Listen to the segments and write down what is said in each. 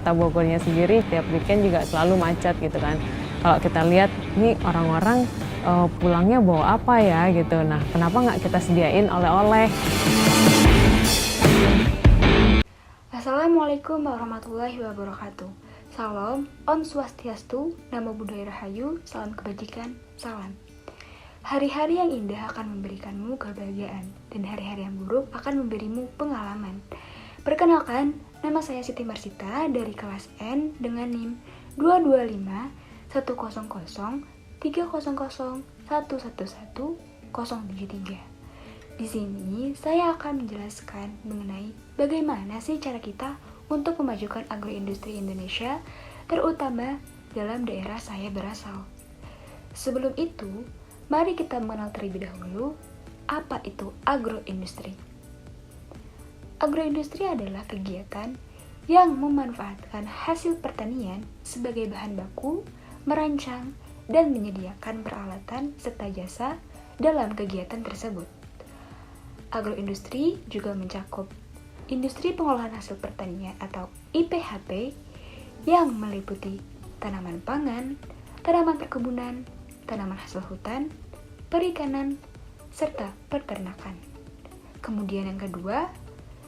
kota Bogornya sendiri tiap weekend juga selalu macet gitu kan. Kalau kita lihat nih orang-orang pulangnya bawa apa ya gitu. Nah, kenapa nggak kita sediain oleh-oleh? Assalamualaikum warahmatullahi wabarakatuh. Salam, Om Swastiastu, Namo Buddhaya Rahayu, salam kebajikan, salam. Hari-hari yang indah akan memberikanmu kebahagiaan, dan hari-hari yang buruk akan memberimu pengalaman. Perkenalkan, nama saya Siti Marsita dari kelas N dengan NIM 225 100 300 111 073. Di sini saya akan menjelaskan mengenai bagaimana sih cara kita untuk memajukan agroindustri Indonesia, terutama dalam daerah saya berasal. Sebelum itu, mari kita mengenal terlebih dahulu apa itu agroindustri. Agroindustri adalah kegiatan yang memanfaatkan hasil pertanian sebagai bahan baku, merancang, dan menyediakan peralatan serta jasa dalam kegiatan tersebut. Agroindustri juga mencakup industri pengolahan hasil pertanian atau IPHP yang meliputi tanaman pangan, tanaman perkebunan, tanaman hasil hutan, perikanan, serta peternakan. Kemudian yang kedua,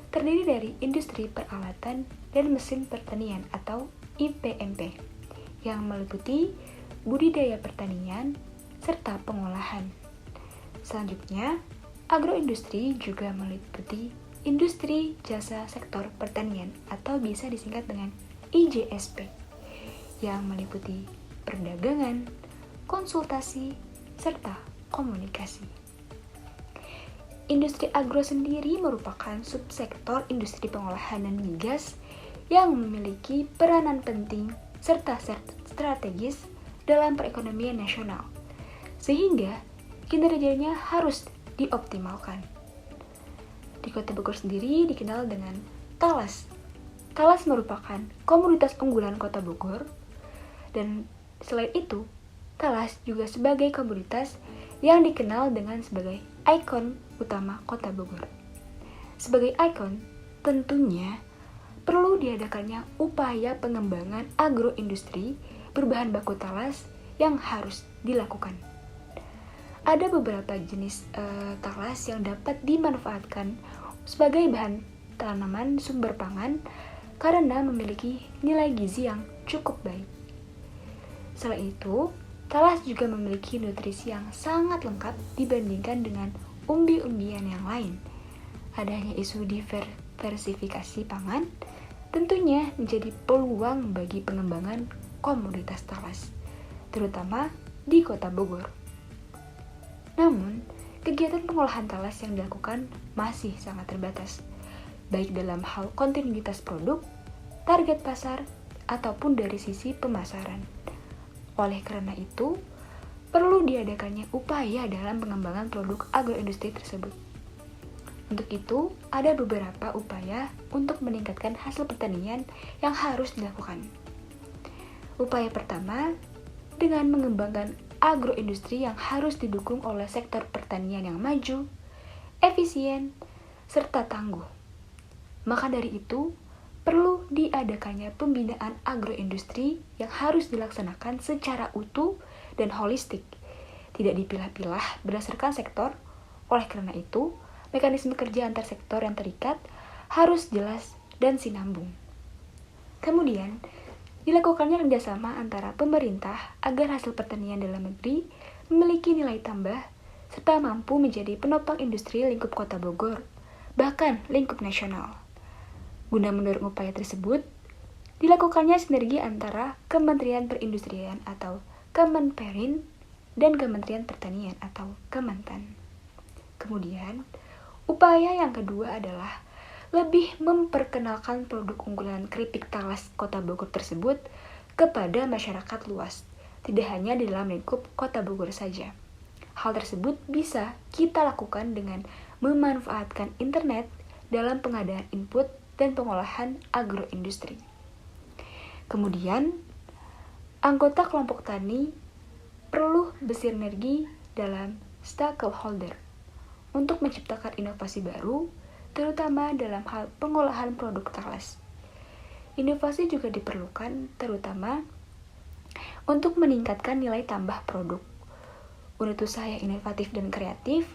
terdiri dari industri peralatan dan mesin pertanian atau IPMP yang meliputi budidaya pertanian serta pengolahan. Selanjutnya, agroindustri juga meliputi industri jasa sektor pertanian atau bisa disingkat dengan IJSP yang meliputi perdagangan, konsultasi, serta komunikasi. Industri agro sendiri merupakan subsektor industri pengolahan dan migas yang memiliki peranan penting serta strategis dalam perekonomian nasional, sehingga kinerjanya harus dioptimalkan. Di Kota Bogor sendiri dikenal dengan talas. Talas merupakan komoditas unggulan Kota Bogor, dan selain itu, talas juga sebagai komoditas yang dikenal dengan sebagai ikon utama Kota Bogor. Sebagai ikon, tentunya perlu diadakannya upaya pengembangan agroindustri berbahan baku talas yang harus dilakukan. Ada beberapa jenis talas yang dapat dimanfaatkan sebagai bahan tanaman sumber pangan karena memiliki nilai gizi yang cukup baik. Selain itu, talas juga memiliki nutrisi yang sangat lengkap dibandingkan dengan umbi-umbian yang lain. Adanya isu diversifikasi pangan tentunya menjadi peluang bagi pengembangan komoditas talas, terutama di Kota Bogor. Namun, kegiatan pengolahan talas yang dilakukan masih sangat terbatas, baik dalam hal kontinuitas produk, target pasar, ataupun dari sisi pemasaran. Oleh karena itu, perlu diadakannya upaya dalam pengembangan produk agroindustri tersebut. Untuk itu, ada beberapa upaya untuk meningkatkan hasil pertanian yang harus dilakukan. Upaya pertama, dengan mengembangkan agroindustri yang harus didukung oleh sektor pertanian yang maju, efisien, serta tangguh. Maka dari itu, perlu diadakannya pembinaan agroindustri yang harus dilaksanakan secara utuh dan holistik, tidak dipilah-pilah berdasarkan sektor. Oleh karena itu, mekanisme kerja antar sektor yang terikat harus jelas dan sinambung. Kemudian, dilakukannya kerjasama antara pemerintah agar hasil pertanian dalam negeri memiliki nilai tambah serta mampu menjadi penopang industri lingkup Kota Bogor, bahkan lingkup nasional. Guna mendorong upaya tersebut, dilakukannya sinergi antara Kementerian Perindustrian atau Kemenperin dan Kementerian Pertanian atau Kementan. Kemudian, upaya yang kedua adalah lebih memperkenalkan produk unggulan keripik talas Kota Bogor tersebut kepada masyarakat luas, tidak hanya di dalam lingkup Kota Bogor saja. Hal tersebut bisa kita lakukan dengan memanfaatkan internet dalam pengadaan input dan pengolahan agroindustri. Kemudian, anggota kelompok tani perlu bersinergi dalam stakeholder untuk menciptakan inovasi baru, terutama dalam hal pengolahan produk talas. Inovasi juga diperlukan terutama untuk meningkatkan nilai tambah produk. Unit usaha yang inovatif dan kreatif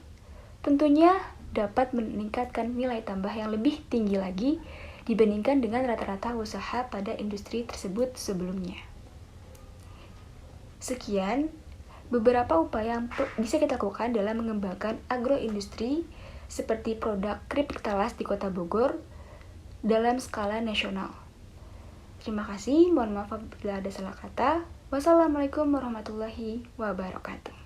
tentunya dapat meningkatkan nilai tambah yang lebih tinggi lagi dibandingkan dengan rata-rata usaha pada industri tersebut sebelumnya. Sekian beberapa upaya yang bisa kita lakukan dalam mengembangkan agroindustri seperti produk keripik talas di Kota Bogor dalam skala nasional. Terima kasih, mohon maaf apabila ada salah kata. Wassalamualaikum warahmatullahi wabarakatuh.